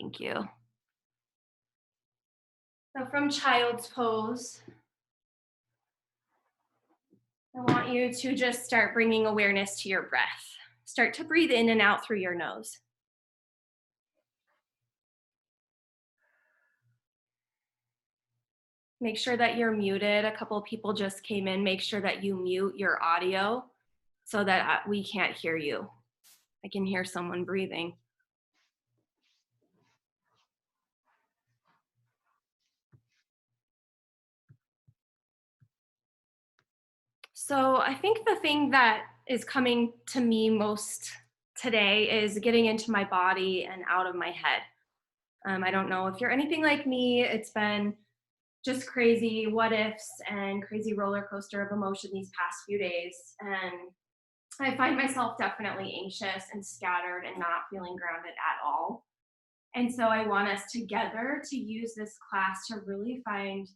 Thank you. So from child's pose, I want you to just start bringing awareness to your breath. Start to breathe in and out through your nose. Make sure that you're muted. A couple of people just came in. Make sure that you mute your audio so that we can't hear you. I can hear someone breathing. So I think the thing that is coming to me most today is getting into my body and out of my head. I don't know if you're anything like me. It's been just crazy what ifs and crazy roller coaster of emotion these past few days. And I find myself definitely anxious and scattered and not feeling grounded at all. And so I want us together to use this class to really find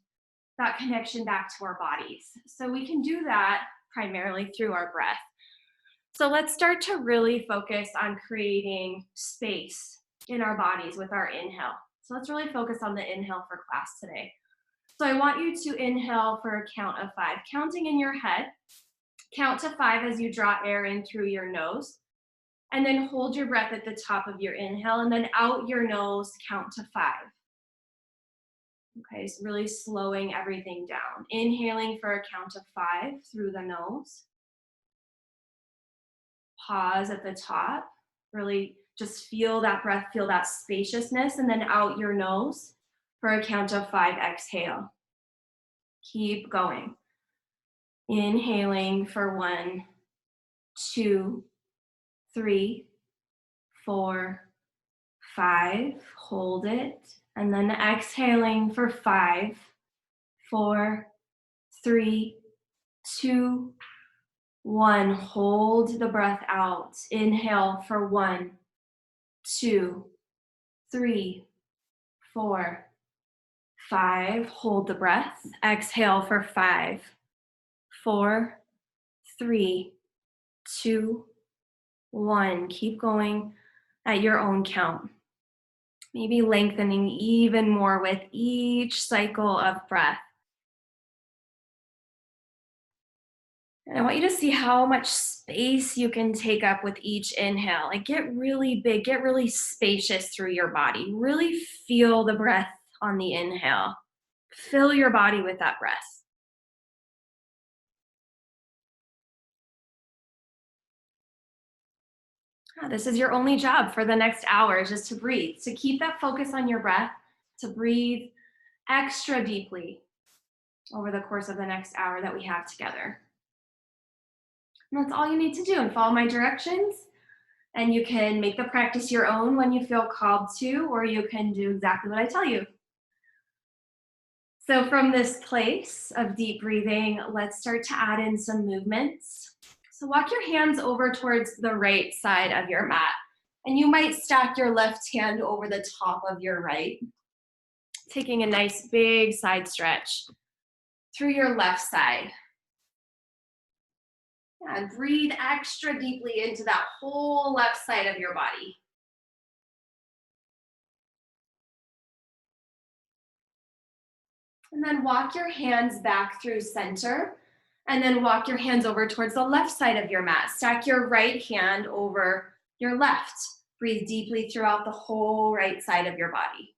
that connection back to our bodies. So we can do that primarily through our breath. So let's start to really focus on creating space in our bodies with our inhale. So let's really focus on the inhale for class today. So I want you to inhale for a count of 5, counting in your head. Count to 5 as you draw air in through your nose. And then hold your breath at the top of your inhale, and then out your nose, count to 5. Okay, so really slowing everything down. Inhaling for a count of 5 through the nose. Pause at the top. Really just feel that breath, feel that spaciousness, and then out your nose for a count of 5, exhale. Keep going. Inhaling for 1, 2, 3, 4, 5. Hold it. And then exhaling for 5, 4, 3, 2, 1. Hold the breath out. Inhale for 1, 2, 3, 4, 5. Hold the breath. Exhale for 5, 4, 3, 2, 1. Keep going at your own count. Maybe lengthening even more with each cycle of breath. And I want you to see how much space you can take up with each inhale. Like get really big, get really spacious through your body. Really feel the breath on the inhale. Fill your body with that breath. This is your only job for the next hour, is just to breathe, to keep that focus on your breath, to breathe extra deeply over the course of the next hour that we have together. And that's all you need to do, and follow my directions. And you can make the practice your own when you feel called to, or you can do exactly what I tell you. So from this place of deep breathing, let's start to add in some movements. So walk your hands over towards the right side of your mat. And you might stack your left hand over the top of your right, taking a nice big side stretch through your left side. And breathe extra deeply into that whole left side of your body. And then walk your hands back through center. And then walk your hands over towards the left side of your mat. Stack your right hand over your left. Breathe deeply throughout the whole right side of your body.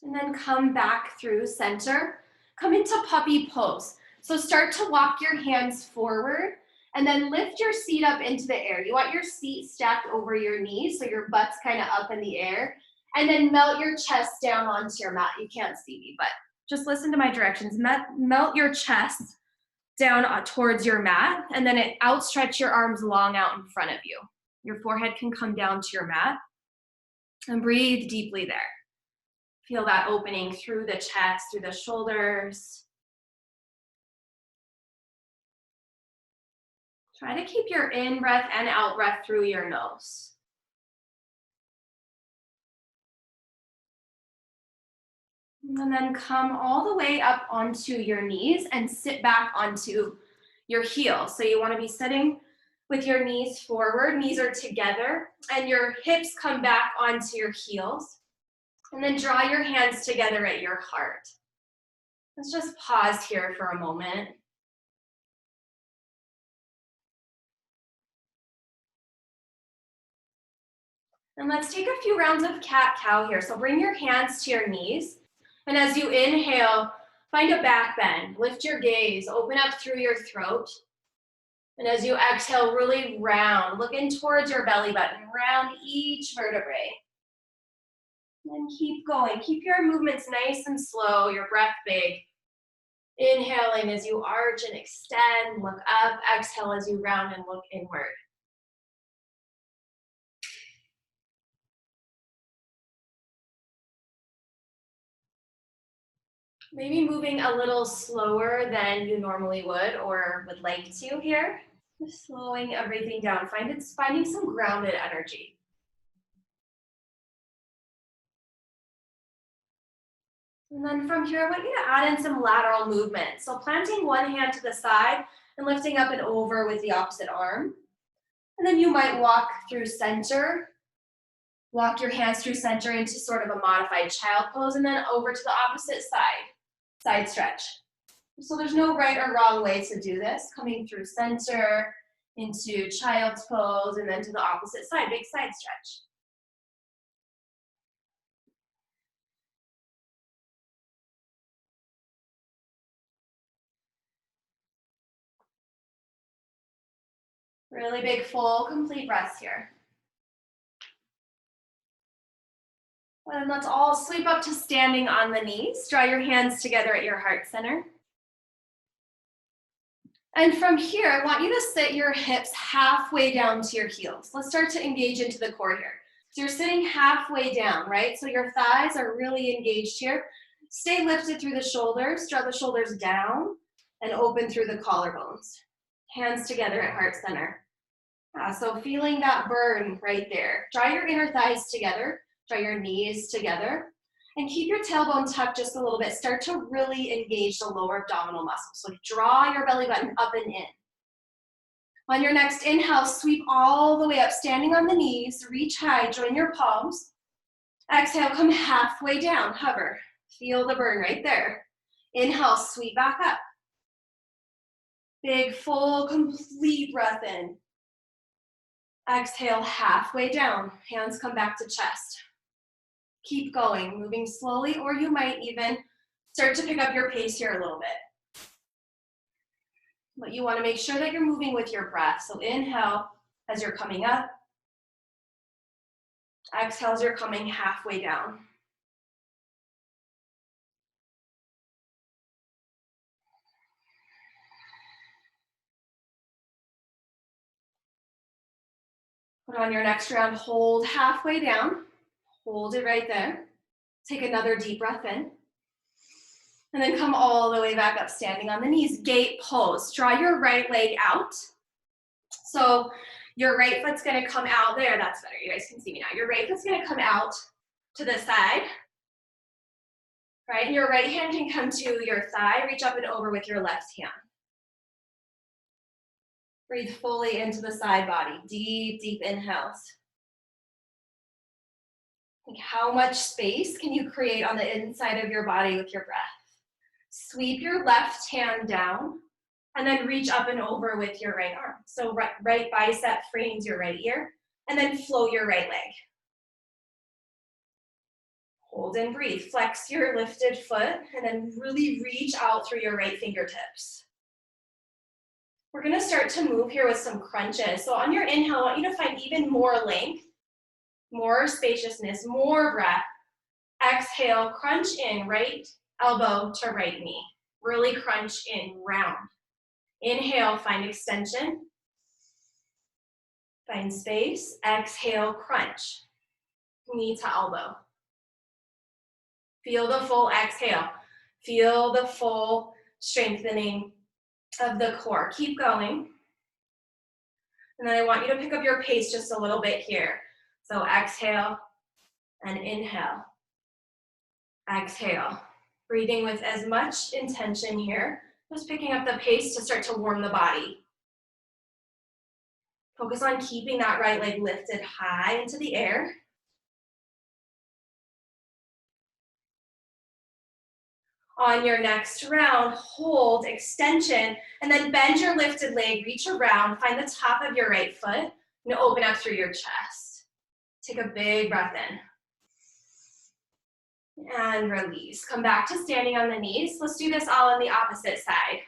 And then come back through center. Come into puppy pose. So start to walk your hands forward and then lift your seat up into the air. You want your seat stacked over your knees so your butt's kind of up in the air. And then melt your chest down onto your mat. You can't see me, but just listen to my directions. Melt your chest down towards your mat, and then outstretch your arms long out in front of you. Your forehead can come down to your mat. And breathe deeply there. Feel that opening through the chest, through the shoulders. Try to keep your in-breath and out-breath through your nose. And then come all the way up onto your knees and sit back onto your heels. So you want to be sitting with your knees forward, knees are together, and your hips come back onto your heels. And then draw your hands together at your heart. Let's just pause here for a moment. And let's take a few rounds of cat-cow here. So bring your hands to your knees. And as you inhale, find a back bend. Lift your gaze, open up through your throat. And as you exhale, really round, looking towards your belly button, round each vertebrae. And keep going. Keep your movements nice and slow, your breath big. Inhaling as you arch and extend, look up. Exhale as you round and look inward. Maybe moving a little slower than you normally would or would like to here. Just slowing everything down. Finding some grounded energy. And then from here, I want you to add in some lateral movement. So planting one hand to the side and lifting up and over with the opposite arm. And then you might walk through center. Walk your hands through center into sort of a modified child pose and then over to the opposite side. Side stretch. So there's no right or wrong way to do this. Coming through center, into child's pose, and then to the opposite side, big side stretch. Really big, full, complete breaths here. And let's all sweep up to standing on the knees. Draw your hands together at your heart center. And from here, I want you to sit your hips halfway down to your heels. Let's start to engage into the core here. So you're sitting halfway down, right? So your thighs are really engaged here. Stay lifted through the shoulders. Draw the shoulders down and open through the collarbones. Hands together at heart center. So feeling that burn right there. Draw your inner thighs together. Draw your knees together. And keep your tailbone tucked just a little bit. Start to really engage the lower abdominal muscles. So draw your belly button up and in. On your next inhale, sweep all the way up, standing on the knees. Reach high, join your palms. Exhale, come halfway down, hover. Feel the burn right there. Inhale, sweep back up. Big, full, complete breath in. Exhale, halfway down. Hands come back to chest. Keep going, moving slowly, or you might even start to pick up your pace here a little bit. But you want to make sure that you're moving with your breath. So inhale as you're coming up. Exhale as you're coming halfway down. Put on your next round, hold halfway down. Hold it right there. Take another deep breath in. And then come all the way back up, standing on the knees. Gate pose. Draw your right leg out. So your right foot's gonna come out there. That's better, you guys can see me now. Your right foot's gonna come out to the side. Right, and your right hand can come to your thigh. Reach up and over with your left hand. Breathe fully into the side body. Deep, deep inhales. Think how much space can you create on the inside of your body with your breath? Sweep your left hand down and then reach up and over with your right arm. So right bicep frames your right ear and then float your right leg. Hold and breathe. Flex your lifted foot and then really reach out through your right fingertips. We're gonna start to move here with some crunches. So on your inhale, I want you to find even more length, more spaciousness, more breath. Exhale, crunch in, right elbow to right knee. Really crunch in, round. Inhale, find extension. Find space. Exhale, crunch. Knee to elbow. Feel the full exhale. Feel the full strengthening of the core. Keep going. And then I want you to pick up your pace just a little bit here. So exhale and inhale. Exhale. Breathing with as much intention here, just picking up the pace to start to warm the body. Focus on keeping that right leg lifted high into the air. On your next round, hold, extension, and then bend your lifted leg, reach around, find the top of your right foot, and open up through your chest. Take a big breath in. And release. Come back to standing on the knees. Let's do this all on the opposite side.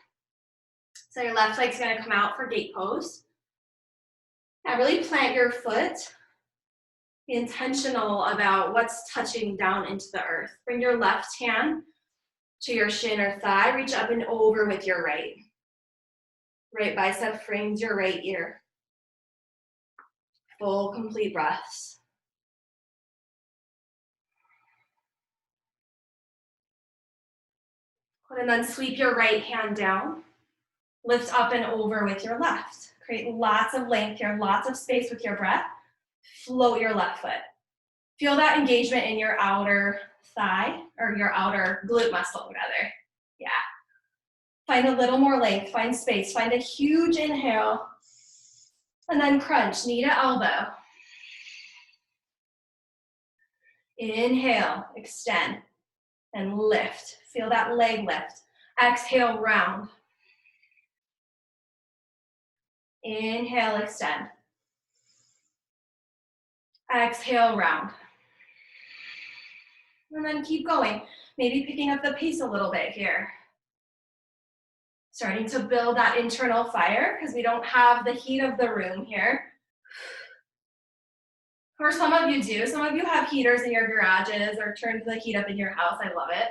So your left leg's gonna come out for gate pose. Now really plant your foot. Be intentional about what's touching down into the earth. Bring your left hand to your shin or thigh. Reach up and over with your right. Right bicep frames your right ear. Full, complete breaths. And then sweep your right hand down. Lift up and over with your left. Create lots of length here, lots of space with your breath. Float your left foot. Feel that engagement in your outer thigh, or your outer glute muscle, rather. Yeah. Find a little more length, find space, find a huge inhale, and then crunch, knee to elbow. Inhale, extend, and lift. Feel that leg lift. Exhale, round. Inhale, extend. Exhale, round. And then keep going. Maybe picking up the pace a little bit here. Starting to build that internal fire because we don't have the heat of the room here. Or some of you do. Some of you have heaters in your garages or turned the heat up in your house. I love it.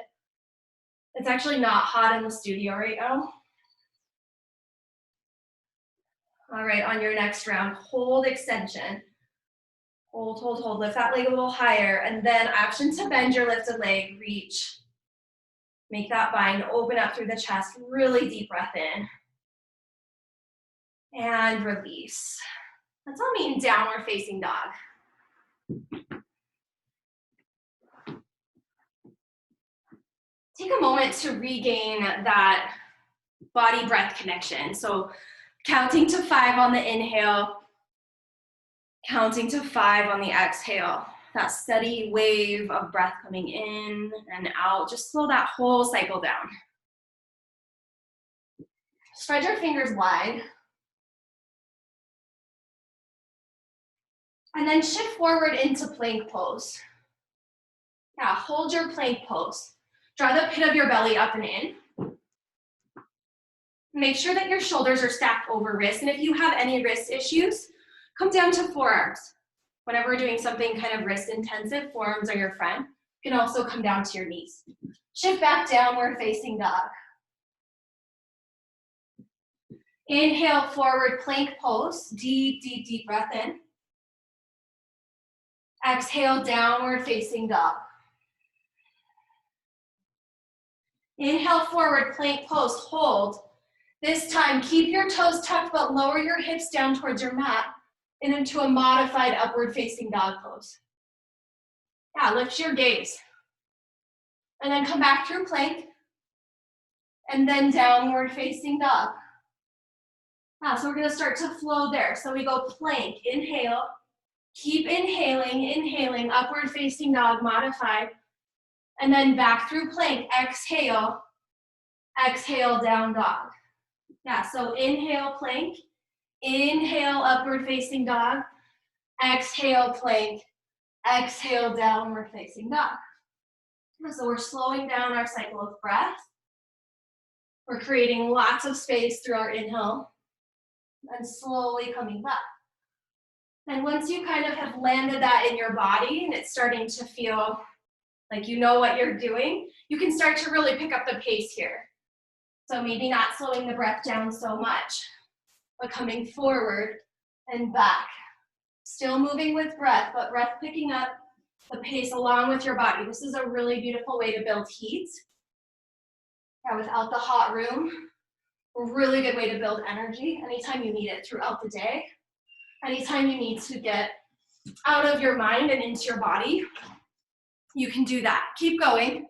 It's actually not hot in the studio right now. All right, on your next round, hold extension. Hold, hold, hold. Lift that leg a little higher. And then option to bend your lifted leg, reach. Make that bind, open up through the chest, really deep breath in. And release. Let's all meet in downward facing dog. Take a moment to regain that body breath connection. So counting to 5 on the inhale, counting to 5 on the exhale. That steady wave of breath coming in and out. Just slow that whole cycle down. Spread your fingers wide. And then shift forward into plank pose. Yeah, hold your plank pose. Draw the pit of your belly up and in. Make sure that your shoulders are stacked over wrists. And if you have any wrist issues, come down to forearms. Whenever we're doing something kind of wrist intensive, forearms are your friend. You can also come down to your knees. Shift back downward facing dog. Inhale, forward plank pose. Deep, deep, deep breath in. Exhale, downward facing dog. Inhale, forward plank pose. Hold. This time, keep your toes tucked, but lower your hips down towards your mat and into a modified upward facing dog pose. Yeah, lift your gaze. And then come back through plank. And then downward facing dog. So we're gonna start to flow there. So we go plank, inhale. Keep inhaling, upward facing dog, modified. And then back through plank, exhale, down dog. Yeah, so inhale, plank. Inhale, upward facing dog. Exhale, plank. Exhale, downward facing dog. So we're slowing down our cycle of breath. We're creating lots of space through our inhale and slowly coming back. And once you kind of have landed that in your body and it's starting to feel like you know what you're doing, you can start to really pick up the pace here. So maybe not slowing the breath down so much, but coming forward and back. Still moving with breath, but breath picking up the pace along with your body. This is a really beautiful way to build heat. Yeah, without the hot room, a really good way to build energy anytime you need it throughout the day. Anytime you need to get out of your mind and into your body, you can do that. Keep going.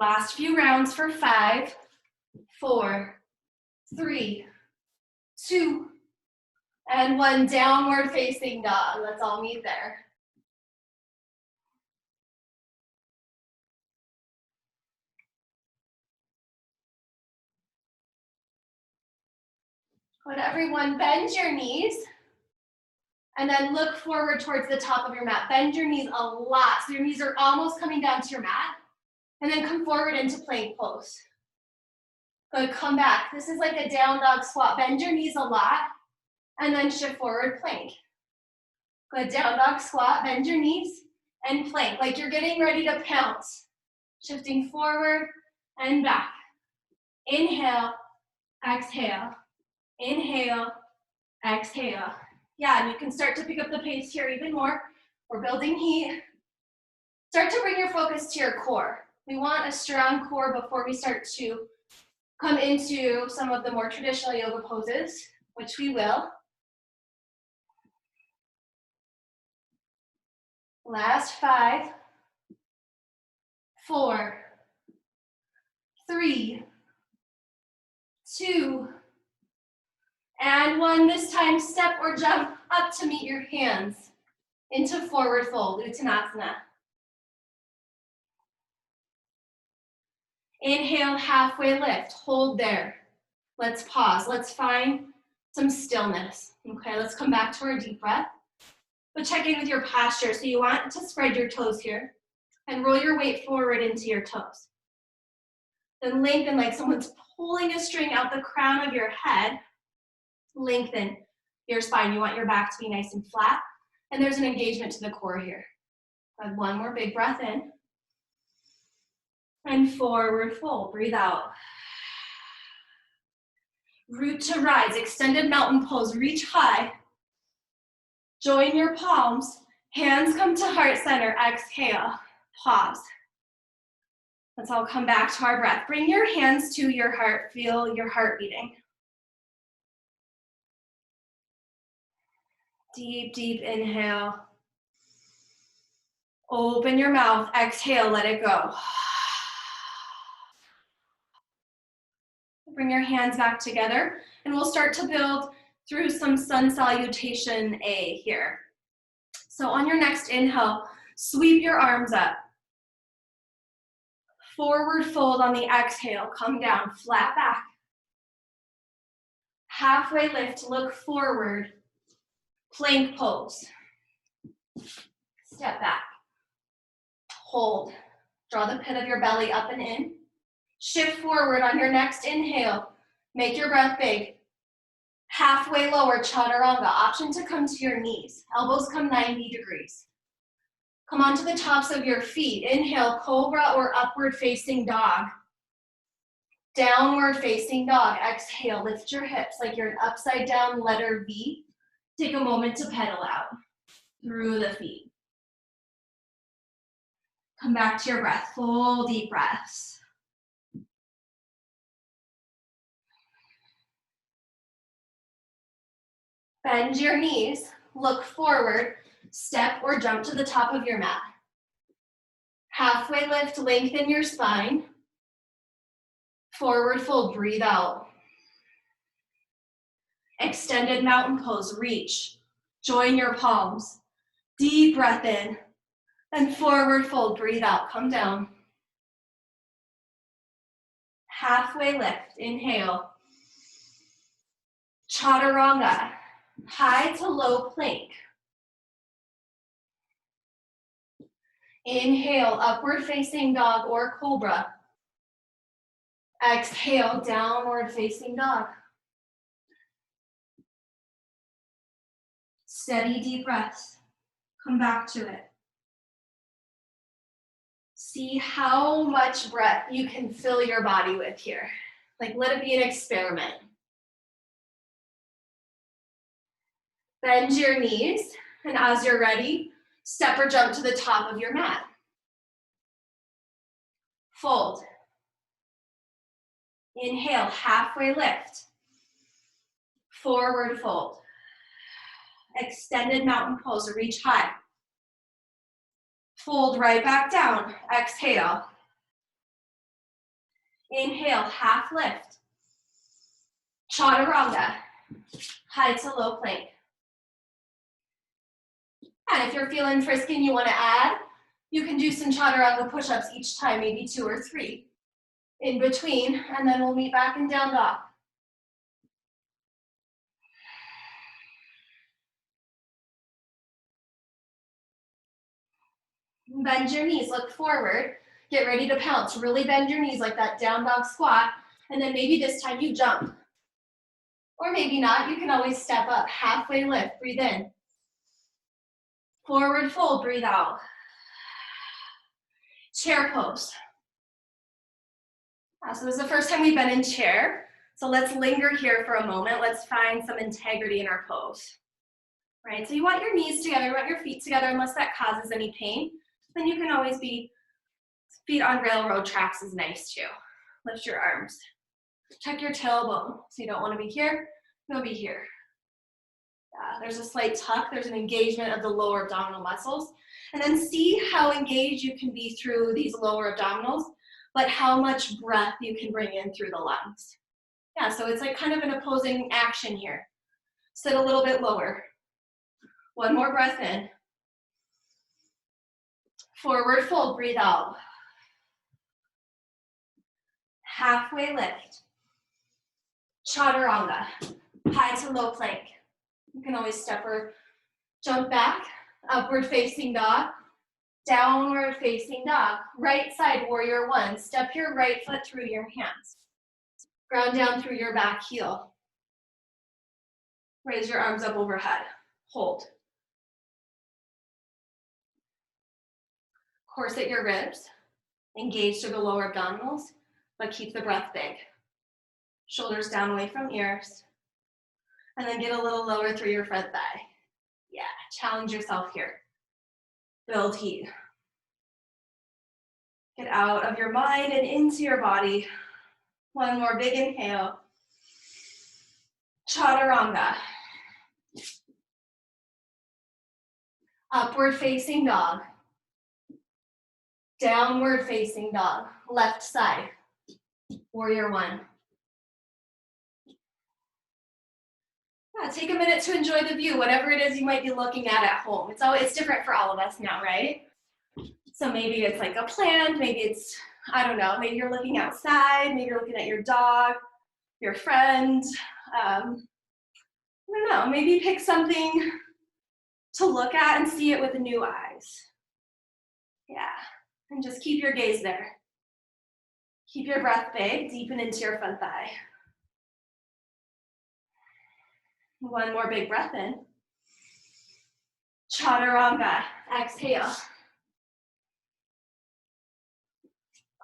Last few rounds for 5, 4, 3, 2, and 1. Downward facing dog. Let's all meet there. Good, everyone, bend your knees and then look forward towards the top of your mat. Bend your knees a lot, so your knees are almost coming down to your mat, and then come forward into plank pose. Good, come back. This is like a down dog squat. Bend your knees a lot, and then shift forward, plank. Good, down dog squat, bend your knees, and plank, like you're getting ready to pounce. Shifting forward and back. Inhale, exhale. Inhale, exhale. Yeah, and you can start to pick up the pace here even more. We're building heat. Start to bring your focus to your core. We want a strong core before we start to come into some of the more traditional yoga poses, which we will. Last 5, 4, 3, 2, and 1. This time, step or jump up to meet your hands into forward fold, Uttanasana. Inhale, halfway lift, hold there. Let's pause, let's find some stillness. Okay, let's come back to our deep breath. But check in with your posture. So you want to spread your toes here and roll your weight forward into your toes. Then lengthen like someone's pulling a string out the crown of your head. Lengthen your spine. You want your back to be nice and flat. And there's an engagement to the core here. Good. One more big breath in. And forward fold. Breathe out. Root to rise. Extended mountain pose. Reach high. Join your palms. Hands come to heart center. Exhale. Pause. Let's all come back to our breath. Bring your hands to your heart. Feel your heart beating. Deep, deep inhale. Open your mouth. Exhale, let it go. Bring your hands back together, and we'll start to build through some sun salutation A here. So on your next inhale, sweep your arms up. Forward fold on the exhale. Come down, flat back. Halfway lift, look forward. Plank pose. Step back. Hold. Draw the pit of your belly up and in. Shift forward on your next inhale. Make your breath big. Halfway lower, chaturanga. Option to come to your knees. Elbows come 90 degrees. Come onto the tops of your feet. Inhale, cobra or upward facing dog. Downward facing dog. Exhale, lift your hips like you're an upside down letter V. Take a moment to pedal out through the feet. Come back to your breath, full deep breaths. Bend your knees, look forward, step or jump to the top of your mat. Halfway lift, lengthen your spine. Forward fold, breathe out. Extended mountain pose, reach. Join your palms. Deep breath in. And forward fold, breathe out, come down. Halfway lift, inhale. Chaturanga, high to low plank. Inhale, upward facing dog or cobra. Exhale, downward facing dog. Steady deep breaths. Come back to it. See how much breath you can fill your body with here. Like, let it be an experiment. Bend your knees, and as you're ready, step or jump to the top of your mat. Fold. Inhale, halfway lift. Forward fold. Extended mountain pose, reach high. Fold right back down, exhale. Inhale, half lift. Chaturanga, high to low plank. And if you're feeling frisky and you want to add, you can do some chaturanga push-ups each time, maybe 2 or 3 in between, and then we'll meet back in down dog. Bend your knees, look forward, get ready to pounce. Really bend your knees like that down dog squat, and then maybe this time you jump. Or maybe not, you can always step up, halfway lift, breathe in. Forward fold, breathe out. Chair pose. So this is the first time we've been in chair, so let's linger here for a moment. Let's find some integrity in our pose. Right, so you want your knees together, you want your feet together unless that causes any pain. Then you can always be feet on railroad tracks is nice too. Lift your arms. Tuck your tailbone. So you don't want to be here, you'll be here. There's a slight tuck, there's an engagement of the lower abdominal muscles. And then see how engaged you can be through these lower abdominals, but how much breath you can bring in through the lungs. Yeah, so it's like kind of an opposing action here. Sit a little bit lower. One more breath in. Forward fold, breathe out. Halfway lift. Chaturanga, high to low plank. You can always step or jump back. Upward facing dog, downward facing dog. Right side, warrior one. Step your right foot through your hands. Ground down through your back heel. Raise your arms up overhead. Hold. Corset your ribs. Engage through the lower abdominals, but keep the breath big. Shoulders down away from ears. And then get a little lower through your front thigh. Yeah, challenge yourself here. Build heat. Get out of your mind and into your body. One more big inhale. Chaturanga. Upward facing dog. Downward facing dog. Left side. Warrior one. Take a minute to enjoy the view, whatever it is you might be looking at home. It's different for all of us now, right? So maybe it's like a plant, maybe it's, I don't know, maybe you're looking outside, maybe you're looking at your dog, your friend. I don't know, maybe pick something to look at and see it with new eyes. Yeah, and just keep your gaze there. Keep your breath big, deepen into your front thigh. One more big breath in. Chaturanga, exhale.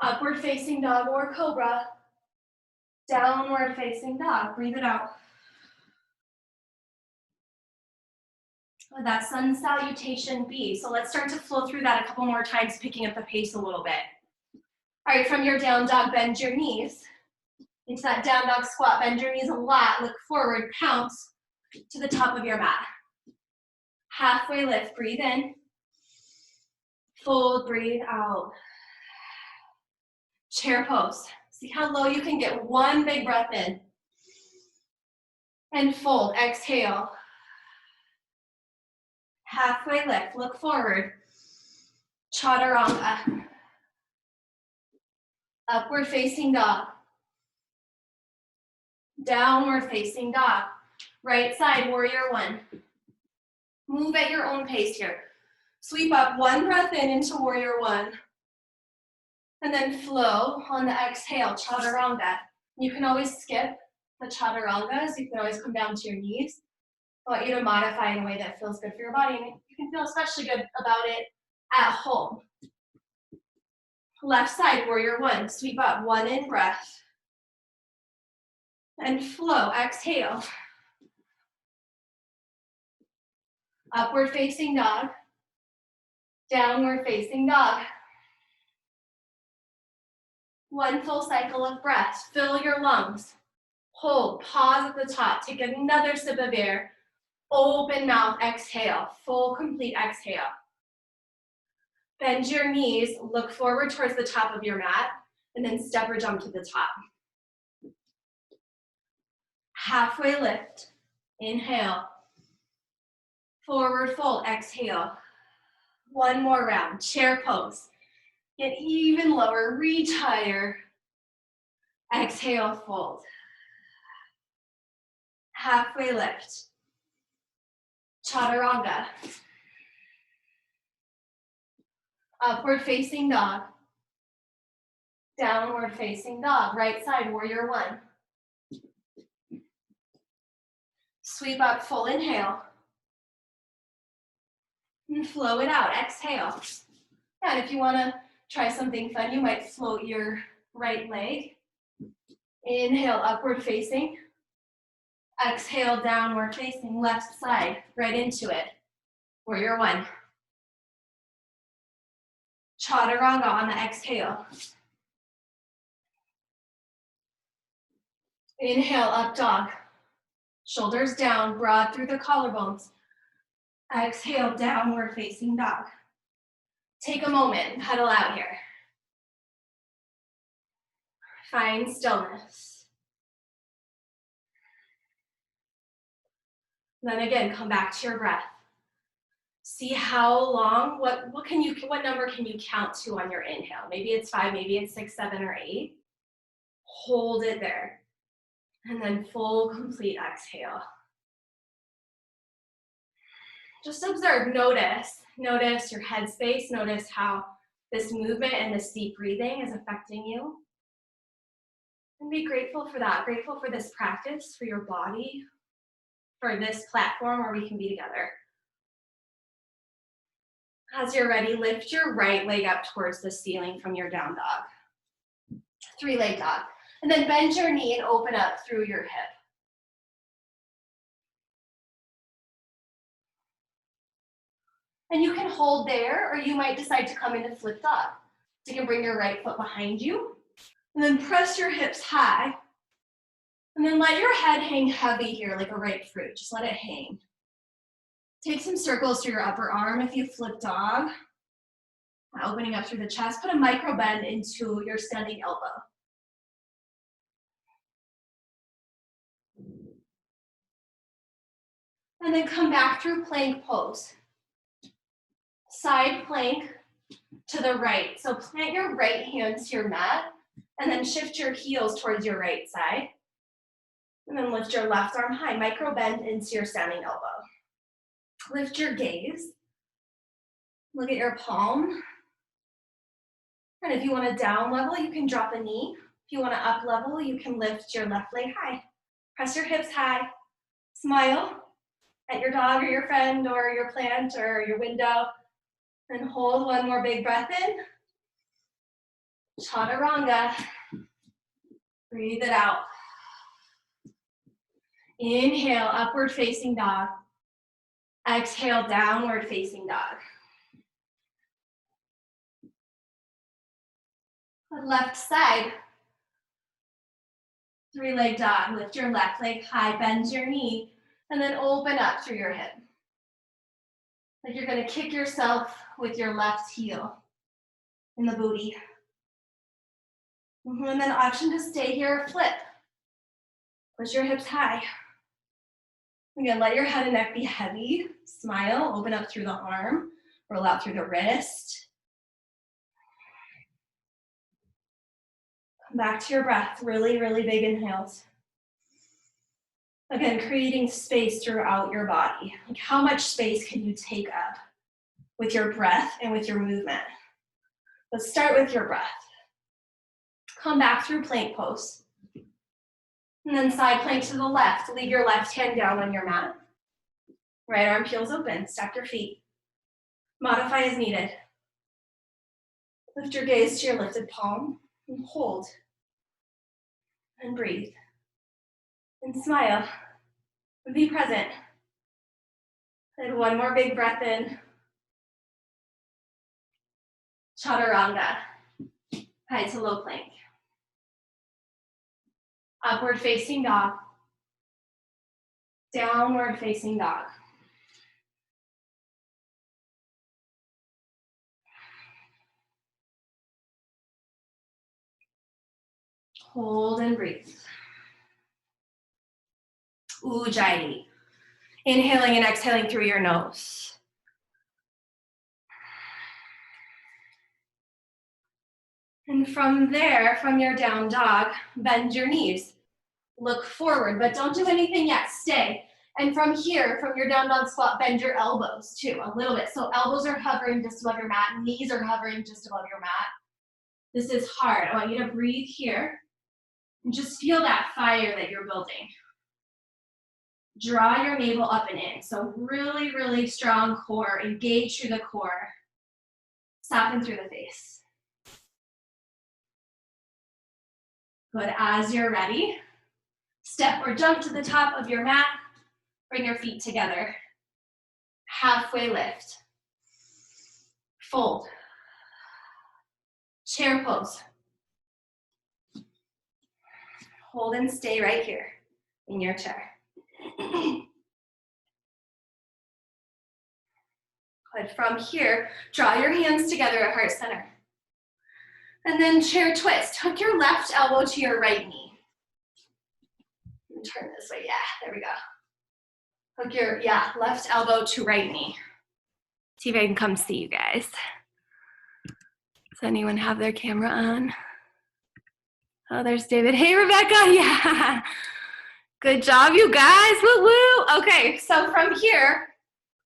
Upward facing dog or cobra. Downward facing dog, breathe it out. Let that sun salutation be. So let's start to flow through that a couple more times, picking up the pace a little bit. All right, from your down dog, bend your knees. Into that down dog squat, bend your knees a lot, look forward, pounce to the top of your mat. Halfway lift, breathe in. Fold, breathe out. Chair pose. See how low you can get. One big breath in. And fold, exhale. Halfway lift, look forward. Chaturanga. Upward facing dog. Downward facing dog. Right side, warrior one. Move at your own pace here. Sweep up, one breath in into warrior one. And then flow on the exhale, chaturanga. You can always skip the chaturangas. You can always come down to your knees. I want you to modify in a way that feels good for your body. And you can feel especially good about it at home. Left side, warrior one. Sweep up, one in breath. And flow, exhale. Upward facing dog. Downward facing dog. One full cycle of breath. Fill your lungs. Hold, pause at the top. Take another sip of air. Open mouth, exhale. Full, complete exhale. Bend your knees, look forward towards the top of your mat, and then step or jump to the top. Halfway lift, inhale. Forward fold, exhale. One more round, chair pose. Get even lower, reach higher. Exhale, fold. Halfway lift. Chaturanga. Upward facing dog. Downward facing dog. Right side, warrior one. Sweep up, full inhale. And flow it out, exhale. And if you wanna try something fun, you might float your right leg. Inhale, upward facing. Exhale, downward facing, left side, right into it. Warrior one. Chaturanga on the exhale. Inhale, up dog. Shoulders down, broad through the collarbones. Exhale, downward facing dog. Take a moment and pedal out here. Find stillness. Then again, come back to your breath. See how long, what number can you count to on your inhale? Maybe it's 5, maybe it's 6, 7, or 8. Hold it there. And then full, complete exhale. Just observe, notice your headspace, notice how this movement and this deep breathing is affecting you. And be grateful for that, grateful for this practice, for your body, for this platform where we can be together. As you're ready, lift your right leg up towards the ceiling from your down dog. 3-leg dog. And then bend your knee and open up through your hip. And you can hold there, or you might decide to come into flip dog. So you can bring your right foot behind you, and then press your hips high. And then let your head hang heavy here like a ripe fruit. Just let it hang. Take some circles through your upper arm if you flip dog. Opening up through the chest, put a micro bend into your standing elbow. And then come back through plank pose. Side plank to the right. So plant your right hand to your mat and then shift your heels towards your right side. And then lift your left arm high, micro bend into your standing elbow. Lift your gaze. Look at your palm. And if you want to down level, you can drop a knee. If you want to up level, you can lift your left leg high. Press your hips high. Smile at your dog or your friend or your plant or your window. And hold one more big breath in. Chaturanga. Breathe it out. Inhale, upward facing dog. Exhale, downward facing dog. Left side. 3-leg dog. Lift your left leg high, bend your knee, and then open up through your hip. Like you're gonna kick yourself with your left heel in the booty. And then option to stay here, flip. Push your hips high. Again, let your head and neck be heavy. Smile, open up through the arm, roll out through the wrist. Come back to your breath, really, really big inhales. Again, creating space throughout your body. Like how much space can you take up with your breath and with your movement? Let's start with your breath. Come back through plank pose. And then side plank to the left. Leave your left hand down on your mat. Right arm peels open, stack your feet. Modify as needed. Lift your gaze to your lifted palm and hold. And breathe. And smile. And be present. And one more big breath in. Chaturanga. High to low plank. Upward facing dog. Downward facing dog. Hold and breathe. Ujjayi. Inhaling and exhaling through your nose. And from there, from your down dog, bend your knees. Look forward, but don't do anything yet. Stay. And from here, from your down dog squat, bend your elbows too, a little bit. So elbows are hovering just above your mat, knees are hovering just above your mat. This is hard. I want you to breathe here and just feel that fire that you're building. Draw your navel up and in. So really, really strong core. Engage through the core. Soften through the face. Good. As you're ready, step or jump to the top of your mat. Bring your feet together. Halfway lift. Fold. Chair pose. Hold and stay right here in your chair. Good. From here, draw your hands together at heart center. And then chair twist. Hook your left elbow to your right knee. And turn this way. Yeah, there we go. Hook your, left elbow to right knee. See if I can come see you guys. Does anyone have their camera on? Oh, there's David. Hey, Rebecca. Yeah. Good job, you guys. Woo woo. Okay, so from here,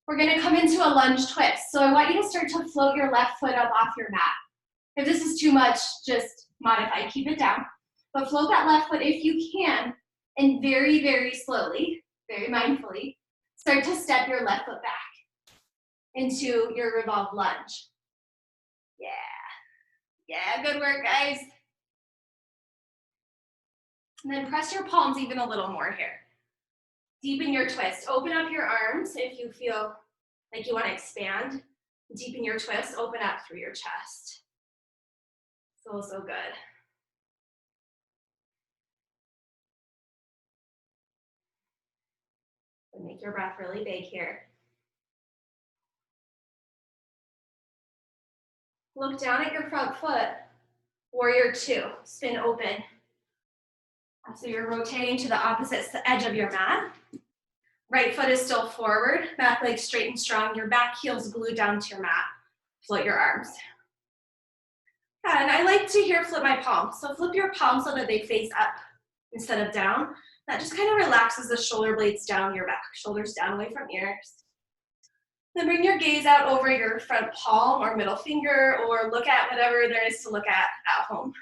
we're gonna come into a lunge twist. So I want you to start to float your left foot up off your mat. If this is too much, just modify, keep it down. But float that left foot if you can, and very, very slowly, very mindfully, start to step your left foot back into your revolved lunge. Yeah, good work, guys. And then press your palms even a little more here. Deepen your twist. Open up your arms if you feel like you want to expand. Deepen your twist. Open up through your chest. So good. And make your breath really big here. Look down at your front foot. Warrior two. Spin open. So you're rotating to the opposite edge of your mat. Right foot is still forward. Back leg straight and strong. Your back heel's glued down to your mat. Float your arms. And I like to here flip my palms. So flip your palms so that they face up instead of down. That just kind of relaxes the shoulder blades down your back. Shoulders down away from ears. Then bring your gaze out over your front palm or middle finger, or look at whatever there is to look at home.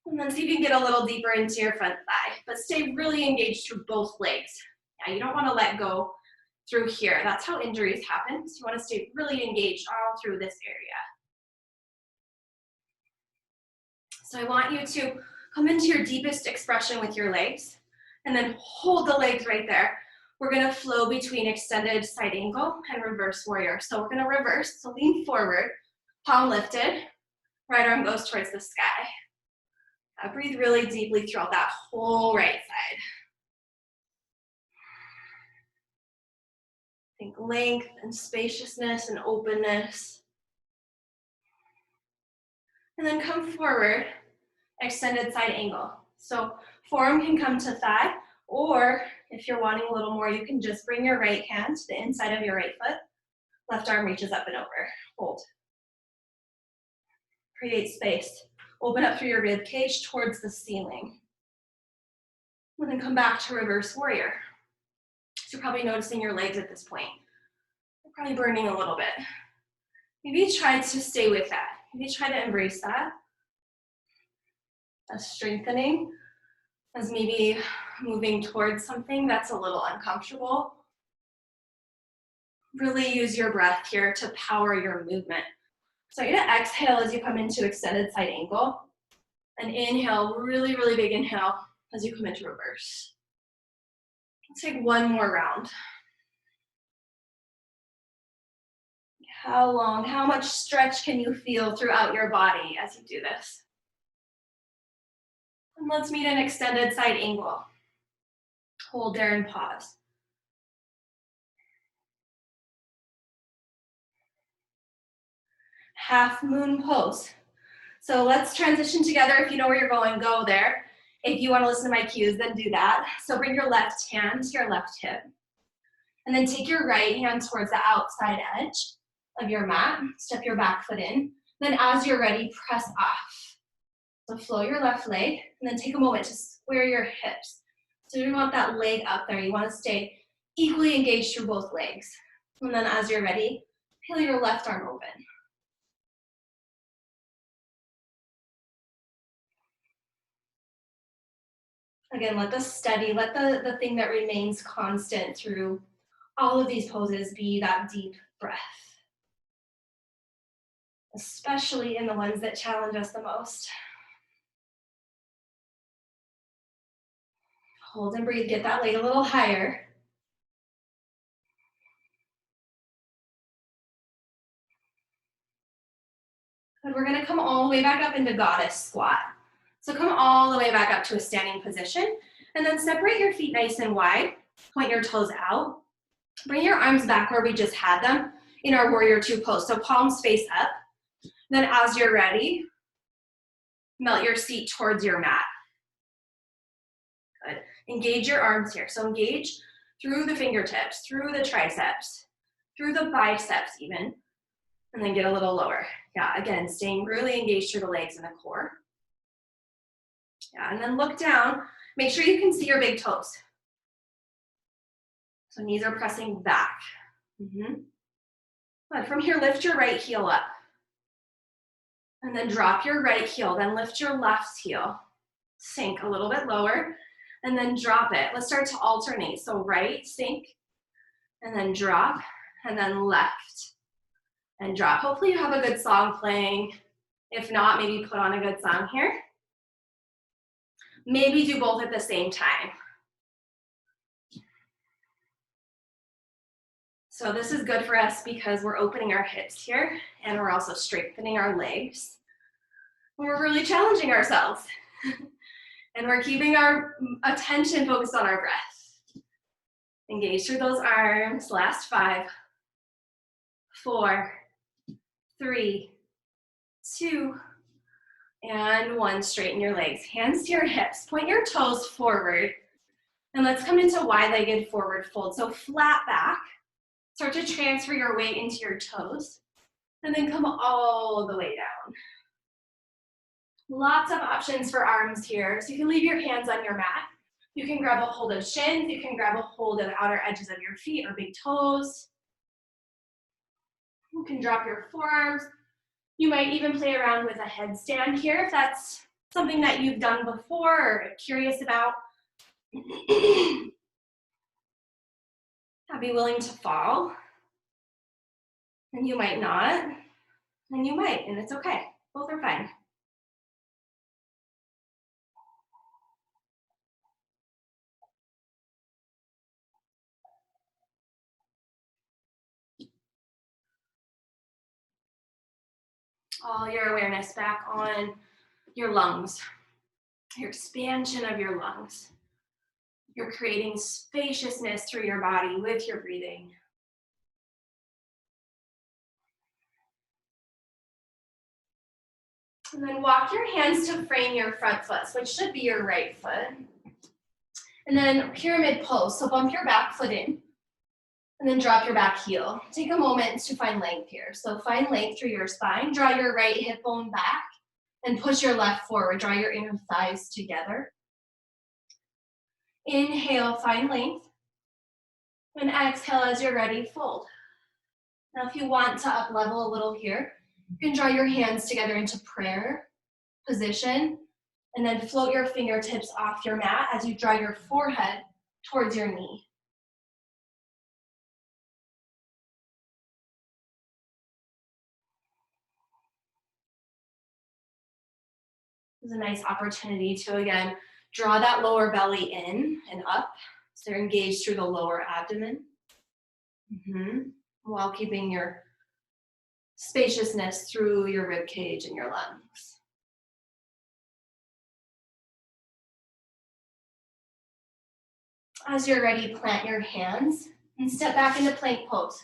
And then see if you can get a little deeper into your front thigh, but stay really engaged through both legs. Yeah, you don't want to let go through here. That's how injuries happen. So you want to stay really engaged all through this area. So I want you to come into your deepest expression with your legs, and then hold the legs right there. We're gonna flow between extended side angle and reverse warrior. So we're gonna reverse, so lean forward, palm lifted, right arm goes towards the sky. Breathe really deeply throughout that whole right side. Think length and spaciousness and openness. And then come forward, extended side angle. So forearm can come to thigh, or if you're wanting a little more, you can just bring your right hand to the inside of your right foot. Left arm reaches up and over. Hold. Create space. Open up through your rib cage towards the ceiling. And then come back to reverse warrior. So you're probably noticing your legs at this point. They're probably burning a little bit. Maybe try to stay with that. Maybe try to embrace that. As strengthening, as maybe moving towards something that's a little uncomfortable. Really use your breath here to power your movement. So you're gonna exhale as you come into extended side angle. And inhale, really, really big inhale as you come into reverse. Let's take one more round. How long, how much stretch can you feel throughout your body as you do this? And let's meet an extended side angle. Hold there and pause. Half moon pose. So let's transition together. If you know where you're going, go there. If you want to listen to my cues, then do that. So bring your left hand to your left hip. And then take your right hand towards the outside edge of your mat. Step your back foot in. Then as you're ready, press off. So flow your left leg, and then take a moment to square your hips. So you want that leg up there. You want to stay equally engaged through both legs. And then as you're ready, peel your left arm open. Again, let the steady, let the thing that remains constant through all of these poses be that deep breath, especially in the ones that challenge us the most. Hold and breathe, get that leg a little higher. And we're gonna come all the way back up into goddess squat. So come all the way back up to a standing position, and then separate your feet nice and wide, point your toes out. Bring your arms back where we just had them in our warrior two pose. So palms face up. Then as you're ready, melt your seat towards your mat. Good. Engage your arms here. So engage through the fingertips, through the triceps, through the biceps even, and then get a little lower. Yeah, again, staying really engaged through the legs and the core. Yeah, and then look down. Make sure you can see your big toes. So knees are pressing back. Good. From here, lift your right heel up. And then drop your right heel, then lift your left heel. Sink a little bit lower, and then drop it. Let's start to alternate. So right, sink, and then drop, and then left, and drop. Hopefully you have a good song playing. If not, maybe put on a good song here. Maybe do both at the same time. So this is good for us because we're opening our hips here, and we're also strengthening our legs. We're really challenging ourselves. And we're keeping our attention focused on our breath. Engage through those arms. Last 5, 4, 3, 2, and 1. Straighten your legs. Hands to your hips. Point your toes forward. And let's come into wide-legged forward fold. So flat back. Start to transfer your weight into your toes. And then come all the way down. Lots of options for arms here. So you can leave your hands on your mat. You can grab a hold of shins. You can grab a hold of outer edges of your feet or big toes. You can drop your forearms. You might even play around with a headstand here if that's something that you've done before or curious about. I'll be willing to fall. And you might not. And you might, and it's okay. Both are fine. All your awareness back on your lungs, your expansion of your lungs. You're creating spaciousness through your body with your breathing. And then walk your hands to frame your front foot, which should be your right foot. And then pyramid pose, so bump your back foot in. And then drop your back heel. Take a moment to find length here. So find length through your spine. Draw your right hip bone back and push your left forward. Draw your inner thighs together. Inhale, find length. And exhale as you're ready, fold. Now if you want to up level a little here, you can draw your hands together into prayer position and then float your fingertips off your mat as you draw your forehead towards your knee. This is a nice opportunity to, again, draw that lower belly in and up. So you're engaged through the lower abdomen. While keeping your spaciousness through your rib cage and your lungs. As you're ready, plant your hands and step back into plank pose.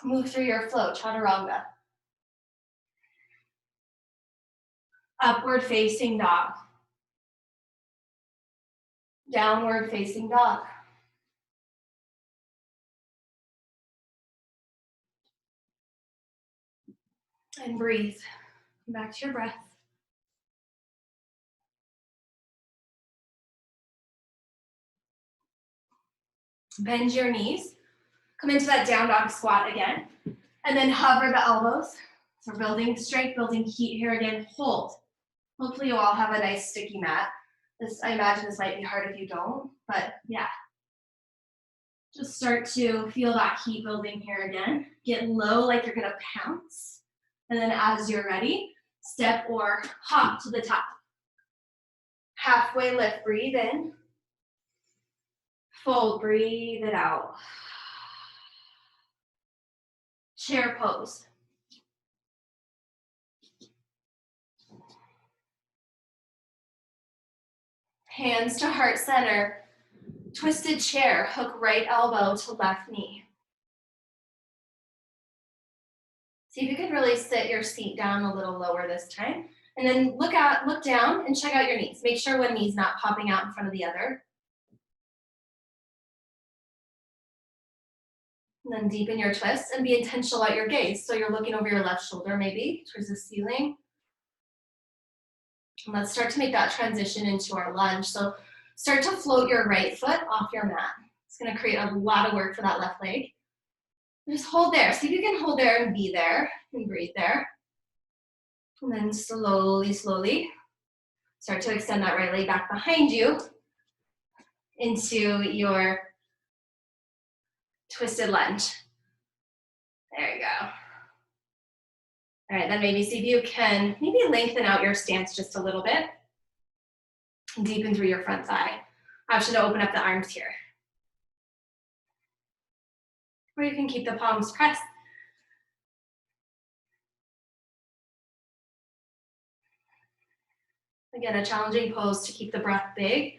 Move through your flow, chaturanga. Upward facing dog. Downward facing dog. And breathe. Come back to your breath. Bend your knees. Come into that down dog squat again. And then hover the elbows. So we're building strength, building heat here again. Hold. Hopefully you all have a nice sticky mat. I imagine this might be hard if you don't, but yeah. Just start to feel that heat building here again. Get low like you're gonna pounce. And then as you're ready, step or hop to the top. Halfway lift, breathe in. Fold, breathe it out. Chair pose. Hands to heart center. Twisted chair, hook right elbow to left knee. See if you can really sit your seat down a little lower this time. And then look down and check out your knees. Make sure one knee's not popping out in front of the other. And then deepen your twist and be intentional about your gaze. So you're looking over your left shoulder maybe towards the ceiling. And let's start to make that transition into our lunge. So start to float your right foot off your mat. It's gonna create a lot of work for that left leg. Just hold there. See if you can hold there and be there and breathe there. And then slowly, slowly start to extend that right leg back behind you into your twisted lunge. There you go. All right, then maybe see if you can maybe lengthen out your stance just a little bit. Deepen through your front thigh. Option to open up the arms here. Or you can keep the palms pressed. Again, a challenging pose to keep the breath big,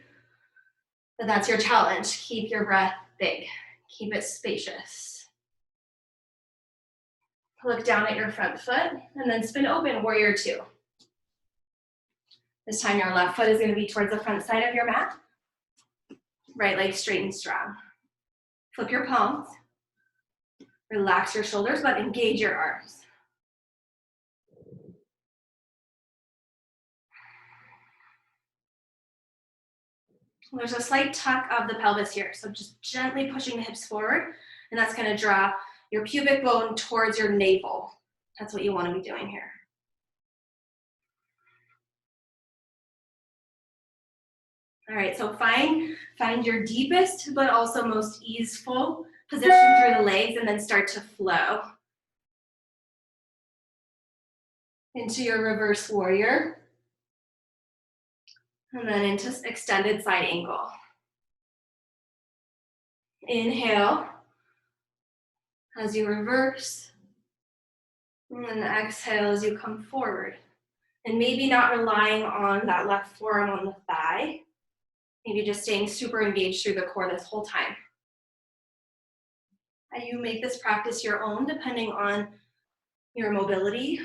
but that's your challenge. Keep your breath big. Keep it spacious. Look down at your front foot and then spin open, warrior two. This time your left foot is going to be towards the front side of your mat. Right leg straight and strong. Flip your palms. Relax your shoulders, but engage your arms. There's a slight tuck of the pelvis here, so just gently pushing the hips forward, and that's going to draw your pubic bone towards your navel. That's what you want to be doing here. All right, so find your deepest but also most easeful position through the legs, and then start to flow into your reverse warrior, and then into extended side angle. Inhale as you reverse, and then exhale as you come forward. And maybe not relying on that left forearm on the thigh, maybe just staying super engaged through the core this whole time. And you make this practice your own depending on your mobility,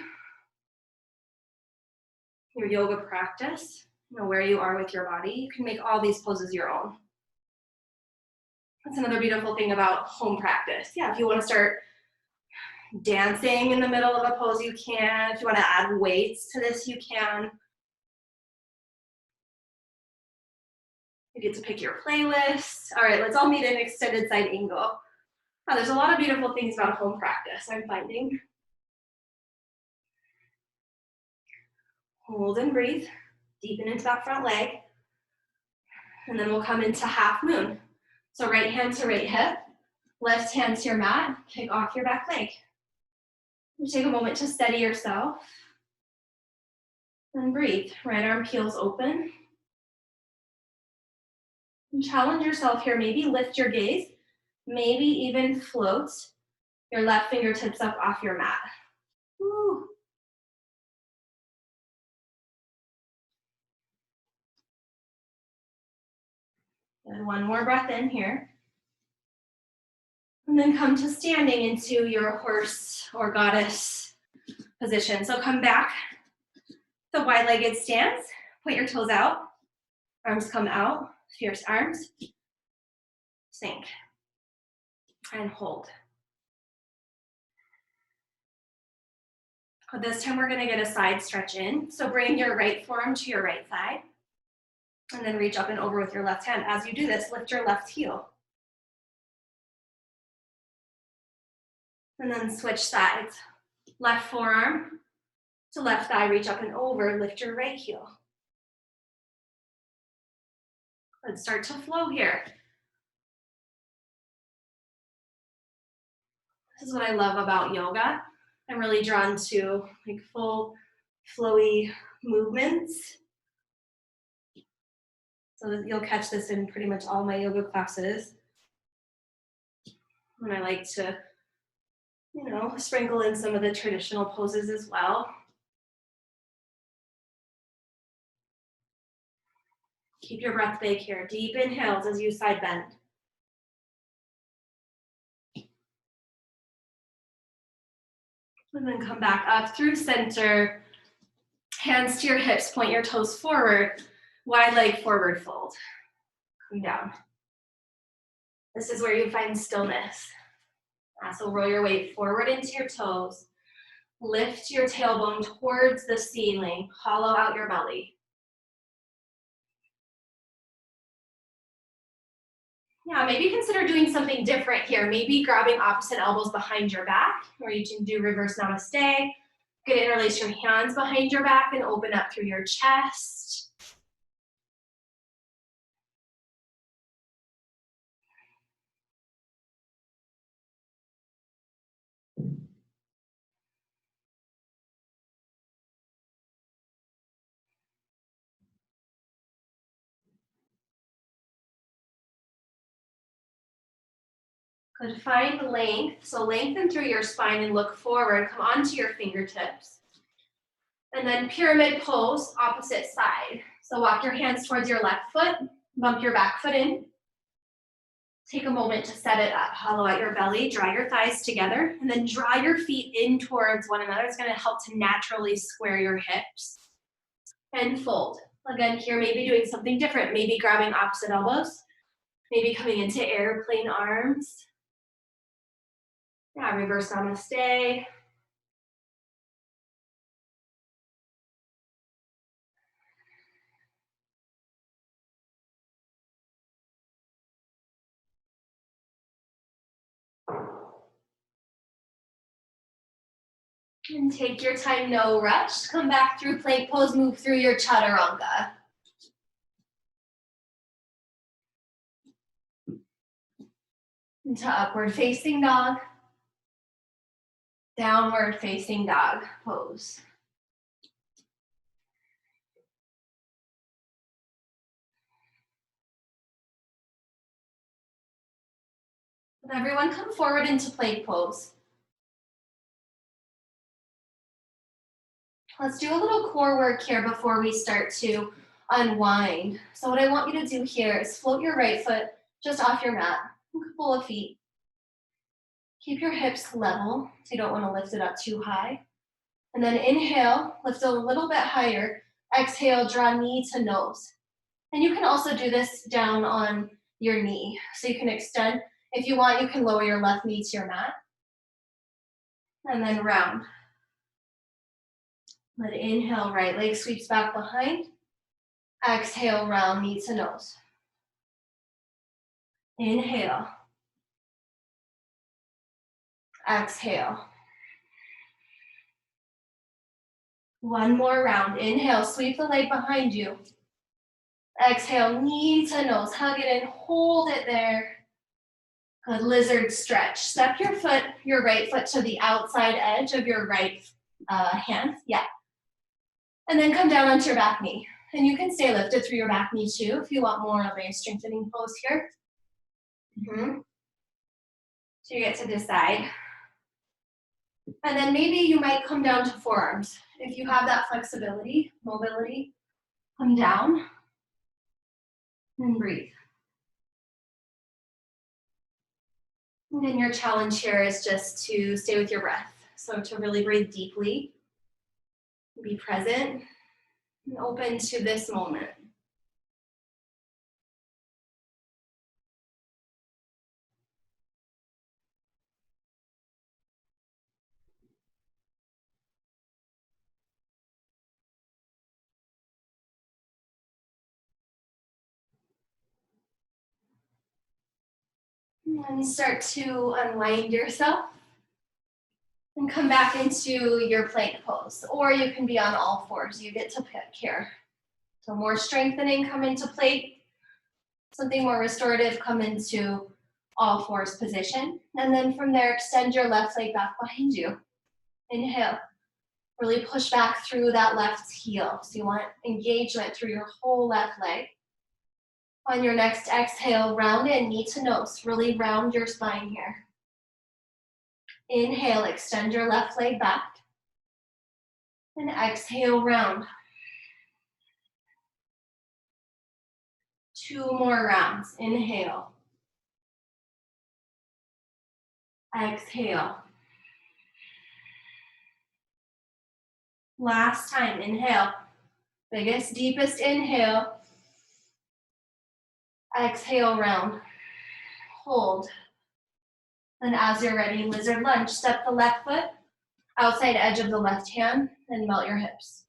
your yoga practice, where you are with your body. You can make all these poses your own. That's another beautiful thing about home practice. Yeah, if you want to start dancing in the middle of a pose, you can. If you want to add weights to this, you can. You get to pick your playlist. All right, let's all meet in extended side angle. Wow, there's a lot of beautiful things about home practice, I'm finding. Hold and breathe. Deepen into that front leg. And then we'll come into half moon. So right hand to right hip, left hand to your mat, kick off your back leg. You take a moment to steady yourself. And breathe. Right arm peels open. And challenge yourself here. Maybe lift your gaze. Maybe even float your left fingertips up off your mat. Woo. And one more breath in here. And then come to standing into your horse or goddess position. So come back The wide-legged stance, point your toes out, arms come out, fierce arms, sink, and hold. This time we're gonna get a side stretch in. So bring your right forearm to your right thigh, and then reach up and over with your left hand. As you do this, lift your left heel. And then switch sides. Left forearm to left thigh, reach up and over, lift your right heel. Let's start to flow here. This is what I love about yoga. I'm really drawn to like full flowy movements. So you'll catch this in pretty much all my yoga classes. And I like to, sprinkle in some of the traditional poses as well. Keep your breath big here. Deep inhales as you side bend. And then come back up through center. Hands to your hips, point your toes forward. Wide leg forward fold. Come down. This is where you find stillness. So roll your weight forward into your toes. Lift your tailbone towards the ceiling. Hollow out your belly. Yeah, maybe consider doing something different here. Maybe grabbing opposite elbows behind your back, or you can do reverse namaste. You can interlace your hands behind your back and open up through your chest. Good, find length. So lengthen through your spine and look forward. Come onto your fingertips. And then pyramid pose, opposite side. So walk your hands towards your left foot, bump your back foot in. Take a moment to set it up. Hollow out your belly, draw your thighs together, and then draw your feet in towards one another. It's gonna help to naturally square your hips. And fold. Again, here maybe doing something different. Maybe grabbing opposite elbows. Maybe coming into airplane arms. Yeah, reverse namaste. And take your time, no rush. Come back through plank pose, move through your chaturanga. Into upward facing dog. Downward facing dog pose. And everyone come forward into plank pose. Let's do a little core work here before we start to unwind. So what I want you to do here is float your right foot just off your mat, a couple of feet. Keep your hips level, so you don't want to lift it up too high. And then inhale, lift a little bit higher. Exhale, draw knee to nose. And you can also do this down on your knee. So you can extend. If you want, you can lower your left knee to your mat. And then round. Let inhale, right leg sweeps back behind. Exhale, round knee to nose. Inhale. Exhale. One more round. Inhale, sweep the leg behind you. Exhale, knee to nose. Hug it in, hold it there. Good, lizard stretch. Step your right foot to the outside edge of your right hand. Yeah. And then come down onto your back knee. And you can stay lifted through your back knee too if you want more of a strengthening pose here. So you get to decide. And then maybe you might come down to forearms. If you have that flexibility, mobility, come down and breathe. And then your challenge here is just to stay with your breath. So to really breathe deeply, be present, And open to this moment. And start to unwind yourself and come back into your plank pose. Or you can be on all fours. You get to pick here. So more strengthening, come into plank. Something more restorative, come into all fours position. And then from there, extend your left leg back behind you. Inhale. Really push back through that left heel. So you want engagement through your whole left leg. On your next exhale, round in, knee to nose. Really round your spine here. Inhale, extend your left leg back. And exhale, round. 2 more rounds. Inhale. Exhale. Last time, inhale. Biggest, deepest inhale. Exhale, round. Hold. And as you're ready, lizard lunge. Step the left foot outside edge of the left hand and melt your hips.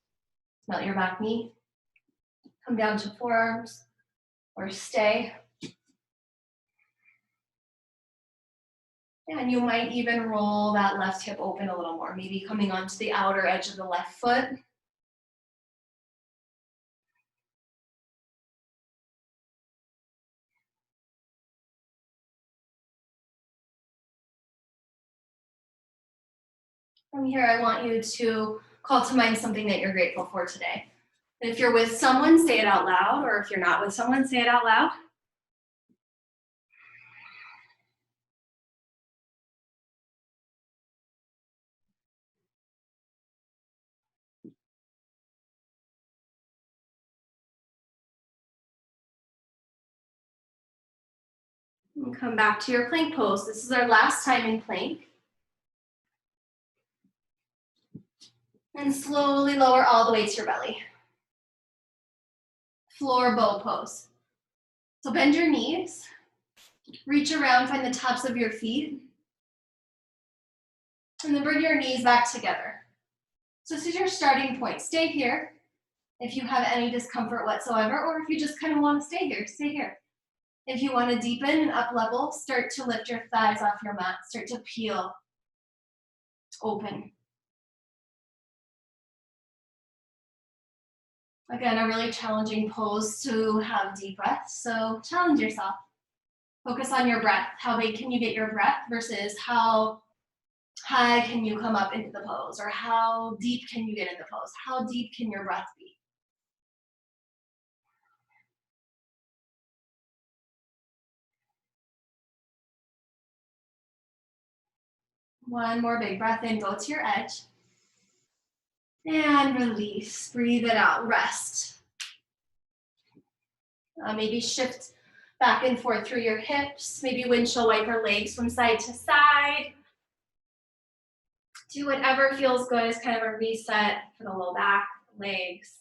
Melt your back knee. Come down to forearms or stay. And you might even roll that left hip open a little more, maybe coming onto the outer edge of the left foot. From here, I want you to call to mind something that you're grateful for today. And if you're with someone, say it out loud, or if you're not with someone, say it out loud. And come back to your plank pose. This is our last time in plank. And slowly lower all the way to your belly. Floor bow pose. So bend your knees. Reach around, find the tops of your feet. And then bring your knees back together. So this is your starting point. Stay here if you have any discomfort whatsoever, or if you just kind of want to stay here, stay here. If you want to deepen and up level, start to lift your thighs off your mat. Start to peel. Open. Again, a really challenging pose to have deep breaths, so challenge yourself. Focus on your breath. How big can you get your breath versus how high can you come up into the pose, or how deep can you get in the pose? How deep can your breath be? One more big breath in, go to your edge. And release, breathe it out, rest. Maybe shift back and forth through your hips, maybe windshield wiper legs from side to side. Do whatever feels good as kind of a reset for the low back, legs.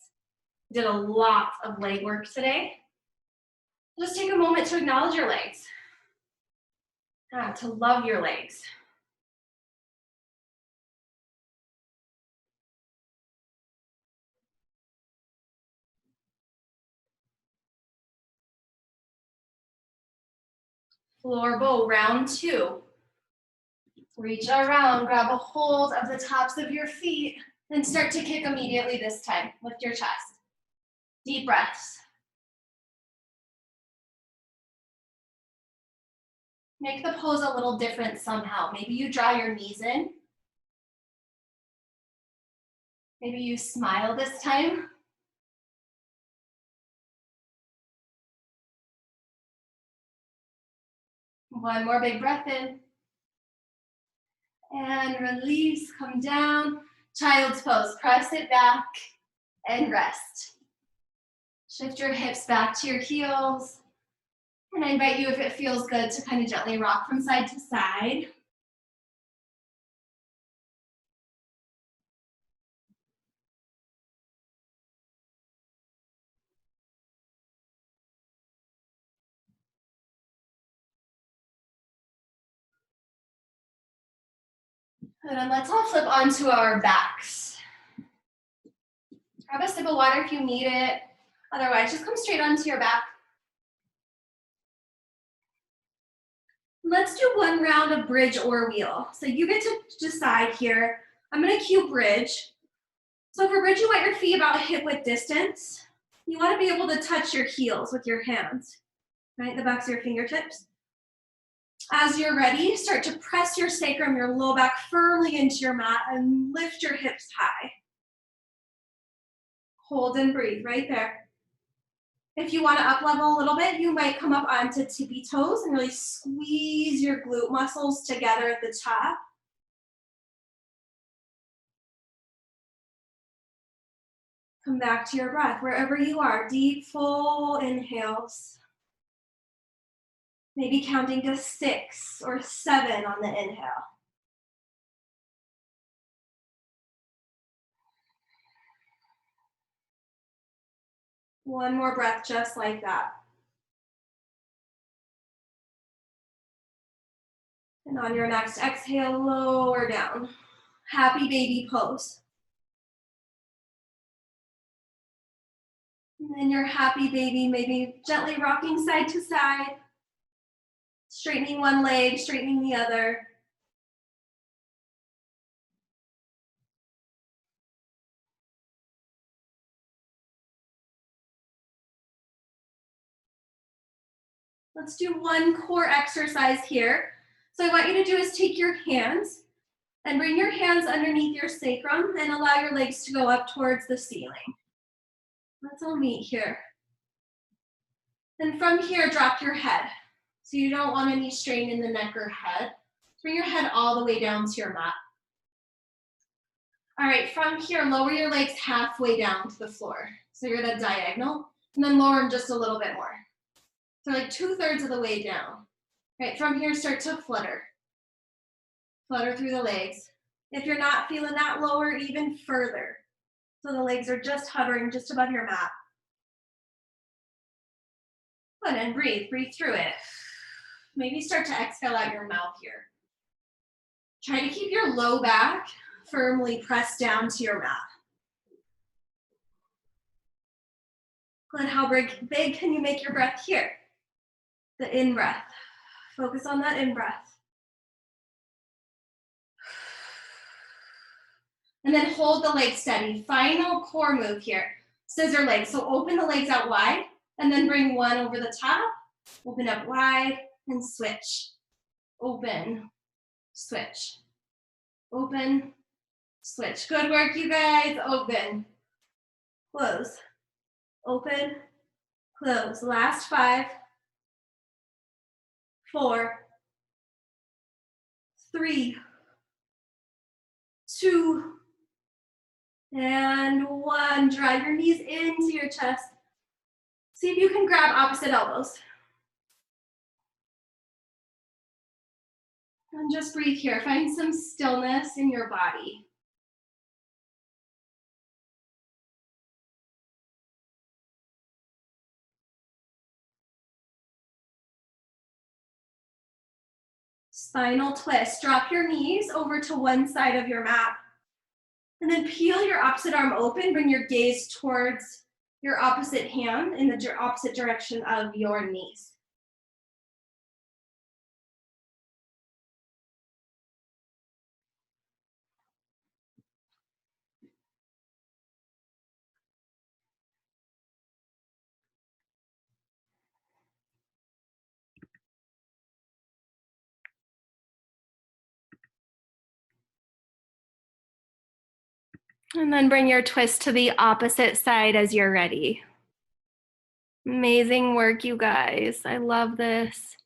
Did a lot of leg work today. Just take a moment to acknowledge your legs, to love your legs. Floor bow, round 2. Reach around, grab a hold of the tops of your feet, and start to kick immediately this time. Lift your chest. Deep breaths. Make the pose a little different somehow. Maybe you draw your knees in. Maybe you smile this time. One more big breath in. And release, come down. Child's pose, press it back and rest. Shift your hips back to your heels. And I invite you, if it feels good, to kind of gently rock from side to side. And then let's all flip onto our backs. Grab a sip of water if you need it. Otherwise, just come straight onto your back. Let's do one round of bridge or wheel. So you get to decide here. I'm gonna cue bridge. So for bridge, you want your feet about hip width distance. You wanna be able to touch your heels with your hands, right? The backs of your fingertips. As you're ready, start to press your sacrum, your low back firmly into your mat and lift your hips high. Hold and breathe right there. If you want to up level a little bit, you might come up onto tippy toes and really squeeze your glute muscles together at the top. Come back to your breath, wherever you are. Deep, full inhales. Maybe counting to 6 or 7 on the inhale. One more breath just like that. And on your next exhale, lower down. Happy baby pose. And then your happy baby, maybe gently rocking side to side, straightening one leg, straightening the other. Let's do one core exercise here. So I want you to do is take your hands and bring your hands underneath your sacrum and allow your legs to go up towards the ceiling. Let's all meet here. And from here, drop your head. So you don't want any strain in the neck or head. Bring your head all the way down to your mat. All right, from here, lower your legs halfway down to the floor. So you're at a diagonal, and then lower them just a little bit more. So like 2/3 of the way down. Right, from here, start to flutter. Flutter through the legs. If you're not feeling that, lower even further. So the legs are just hovering just above your mat. Good, and breathe through it. Maybe start to exhale out your mouth here. Try to keep your low back firmly pressed down to your mat. Good, how big can you make your breath here? The in-breath. Focus on that in-breath. And then hold the legs steady. Final core move here. Scissor legs. So open the legs out wide and then bring one over the top. Open up wide and switch. Open, switch. Open, switch. Good work, you guys. Open, close. Open, close. Last 5, 4, 3, 2, and 1. Drive your knees into your chest. See if you can grab opposite elbows. And just breathe here. Find some stillness in your body. Spinal twist. Drop your knees over to one side of your mat. And then peel your opposite arm open. Bring your gaze towards your opposite hand in the opposite direction of your knees. And then bring your twist to the opposite side as you're ready. Amazing work, you guys. I love this.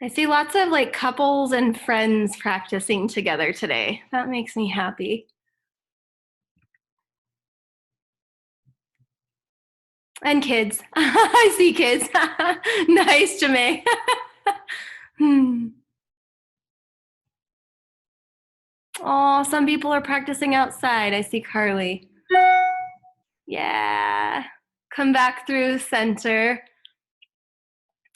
I see lots of like couples and friends practicing together today. That makes me happy. And kids. I see kids. Nice, Jamae. Oh, some people are practicing outside. I see Carly. Yeah. Come back through center.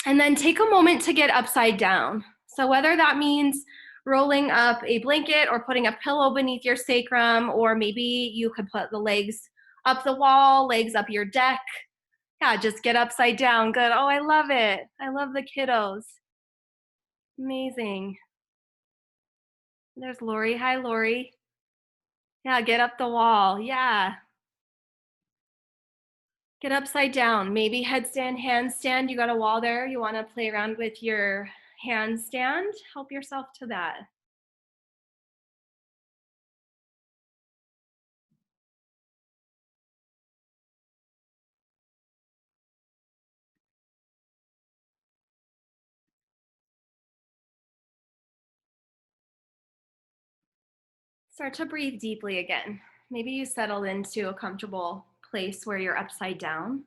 And then take a moment to get upside down. So whether that means rolling up a blanket or putting a pillow beneath your sacrum, or maybe you could put the legs up the wall, legs up your deck. Yeah, just get upside down. Good. Oh, I love it. I love the kiddos. Amazing. There's Lori. Hi, Lori. Yeah, get up the wall. Yeah. Get upside down. Maybe headstand, handstand. You got a wall there. You want to play around with your handstand. Help yourself to that. Start to breathe deeply again. Maybe you settle into a comfortable place where you're upside down.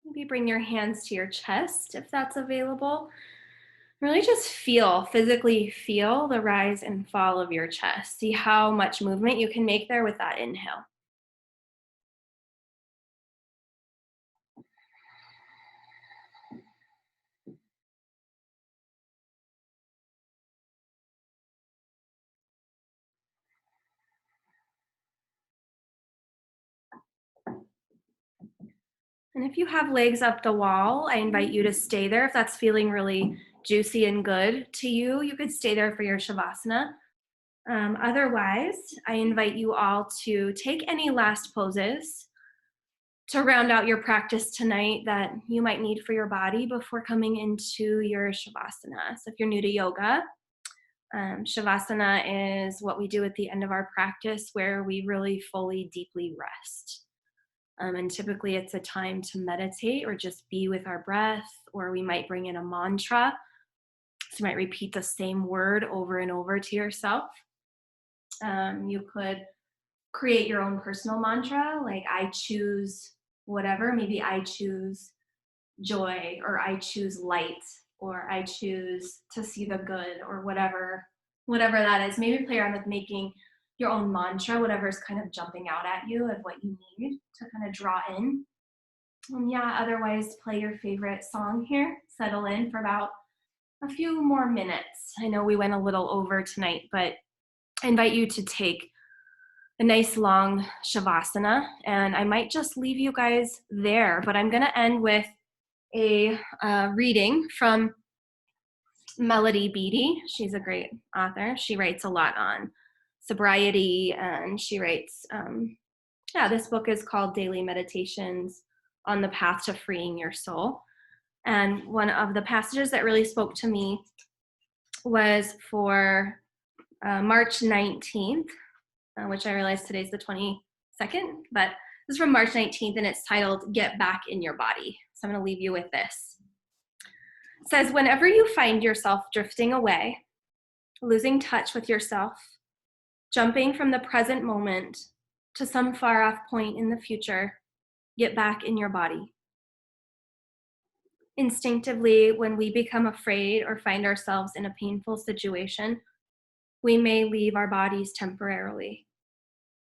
Maybe bring your hands to your chest if that's available. Really just feel, physically feel the rise and fall of your chest. See how much movement you can make there with that inhale. And if you have legs up the wall, I invite you to stay there. If that's feeling really juicy and good to you, you could stay there for your Shavasana. Otherwise, I invite you all to take any last poses to round out your practice tonight that you might need for your body before coming into your Shavasana. So if you're new to yoga, Shavasana is what we do at the end of our practice where we really fully, deeply rest. And typically it's a time to meditate or just be with our breath, or we might bring in a mantra. So you might repeat the same word over and over to yourself. You could create your own personal mantra, like I choose whatever. Maybe I choose joy, or I choose light, or I choose to see the good, or whatever that is. Maybe play around with making your own mantra, whatever's kind of jumping out at you of what you need to kind of draw in. And yeah, otherwise play your favorite song here. Settle in for about a few more minutes. I know we went a little over tonight, but I invite you to take a nice long Shavasana, and I might just leave you guys there, but I'm going to end with a reading from Melody Beattie. She's a great author. She writes a lot on sobriety, and she writes, this book is called Daily Meditations on the Path to Freeing Your Soul. And one of the passages that really spoke to me was for March 19th, which I realize today's the 22nd, but this is from March 19th, and it's titled Get Back in Your Body. So I'm going to leave you with this. It says, whenever you find yourself drifting away, losing touch with yourself, jumping from the present moment to some far off point in the future, get back in your body. Instinctively, when we become afraid or find ourselves in a painful situation, we may leave our bodies temporarily.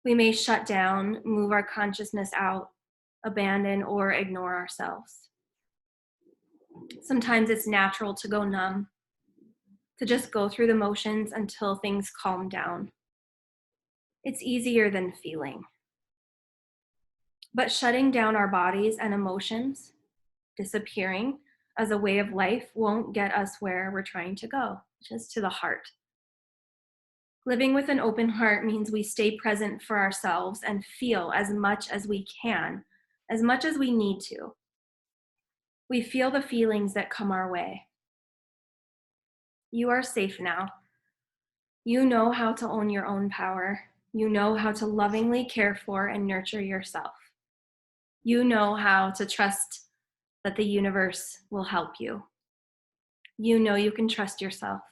We may shut down, move our consciousness out, abandon, or ignore ourselves. Sometimes it's natural to go numb, to just go through the motions until things calm down. It's easier than feeling. But shutting down our bodies and emotions, disappearing as a way of life, won't get us where we're trying to go, which is to the heart. Living with an open heart means we stay present for ourselves and feel as much as we can, as much as we need to. We feel the feelings that come our way. You are safe now. You know how to own your own power. You know how to lovingly care for and nurture yourself. You know how to trust that the universe will help you. You know you can trust yourself.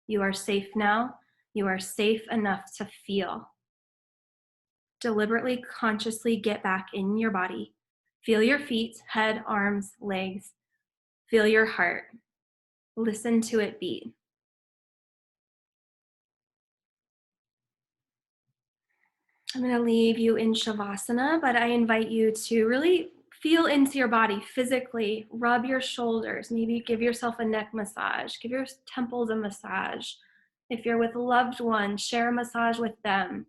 You are safe now. You are safe enough to feel. Deliberately, consciously get back in your body. Feel your feet, head, arms, legs. Feel your heart. Listen to it beat. I'm going to leave you in Shavasana, but I invite you to really feel into your body physically, rub your shoulders, maybe give yourself a neck massage, give your temples a massage. If you're with loved ones, share a massage with them,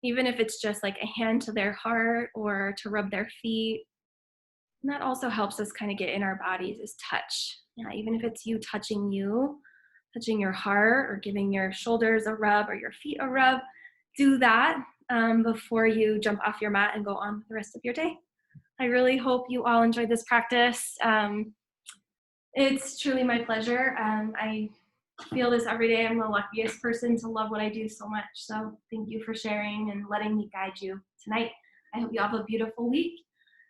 even if it's just like a hand to their heart or to rub their feet. And that also helps us kind of get in our bodies is touch. Yeah, even if it's you, touching your heart or giving your shoulders a rub or your feet a rub, do that before you jump off your mat and go on with the rest of your day. I really hope you all enjoyed this practice. It's truly my pleasure. I feel this every day. I'm the luckiest person to love what I do so much. So thank you for sharing and letting me guide you tonight. I hope you have a beautiful week.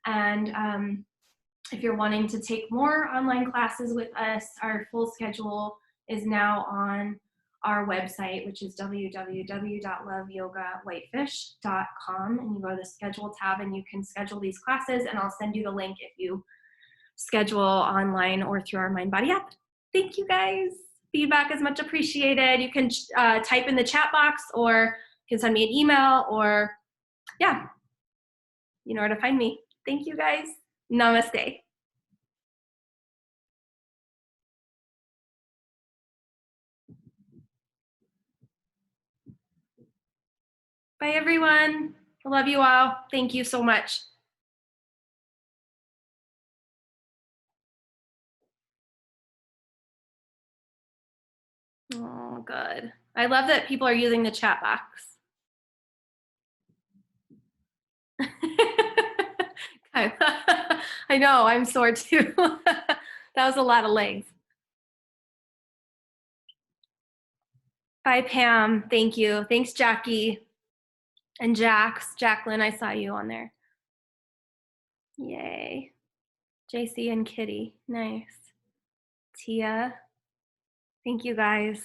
And if you're wanting to take more online classes with us, our full schedule is now on our website, which is www.loveyogawhitefish.com. And you go to the schedule tab and you can schedule these classes, and I'll send you the link if you schedule online or through our Mind Body app. Thank you guys. Feedback is much appreciated. You can type in the chat box, or you can send me an email, or yeah, you know where to find me. Thank you guys. Namaste. Bye, everyone. I love you all. Thank you so much. Oh, good. I love that people are using the chat box. I know, I'm sore too. That was a lot of legs. Bye, Pam. Thank you. Thanks, Jackie. And Jacqueline, I saw you on there. Yay. JC and Kitty. Nice. Tia. Thank you, guys.